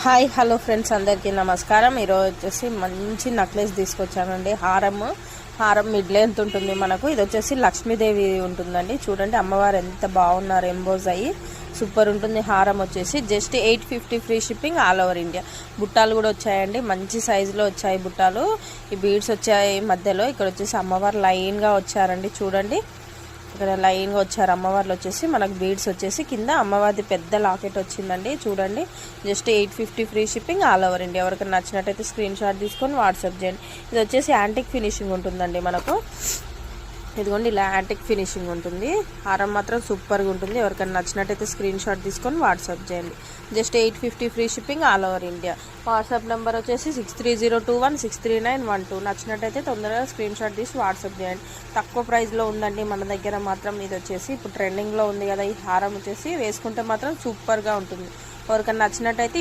Hi hello friends, అందరికీ నమస్కారం. ఈరోజు వచ్చేసి మంచి నెక్లెస్ తీసుకొచ్చానండి. హారం మిడ్ లెంత్ ఉంటుంది మనకు. ఇది వచ్చేసి లక్ష్మీదేవి ఉంటుందండి. చూడండి అమ్మవారు ఎంత బాగున్నారు, ఎంబోజ్ అయ్యి సూపర్ ఉంటుంది. హారం వచ్చేసి just 850 free shipping all over India. బుట్టాలు కూడా వచ్చాయండి, మంచి సైజులో వచ్చాయి బుట్టాలు. ఈ బీడ్స్ వచ్చాయి మధ్యలో. ఇక్కడ వచ్చేసి అమ్మవారు లైన్గా వచ్చారండి. చూడండి ఇక్కడ లైన్గా వచ్చారు అమ్మవార్లు. వచ్చేసి మనకు బీడ్స్ వచ్చేసి కింద అమ్మవారి పెద్ద లాకెట్ వచ్చిందండి. చూడండి just 850 free shipping all over India. ఎవరికైనా నచ్చినట్టయితే స్క్రీన్ షాట్ తీసుకొని వాట్సాప్ చేయండి. ఇది వచ్చేసి యాంటిక్ ఫినిషింగ్ ఉంటుందండి మనకు. ఇదిగోండి ఇలా యాంటిక్ ఫినిషింగ్ ఉంటుంది. హారం మాత్రం సూపర్గా ఉంటుంది. ఎవరికైనా నచ్చినట్టయితే స్క్రీన్ షాట్ తీసుకొని వాట్సాప్ చేయండి. Just 850 free shipping all over India. WhatsApp number వచ్చేసి 6302163912. నచ్చినట్టయితే తొందరగా స్క్రీన్ షాట్ తీసి వాట్సాప్ చేయండి. తక్కువ ప్రైస్లో ఉందండి మన దగ్గర మాత్రం. ఇది వచ్చేసి ఇప్పుడు ట్రెండింగ్లో ఉంది కదా ఈ హారం. వచ్చేసి వేసుకుంటే మాత్రం సూపర్గా ఉంటుంది. ఎవరికైనా నచ్చినట్టయితే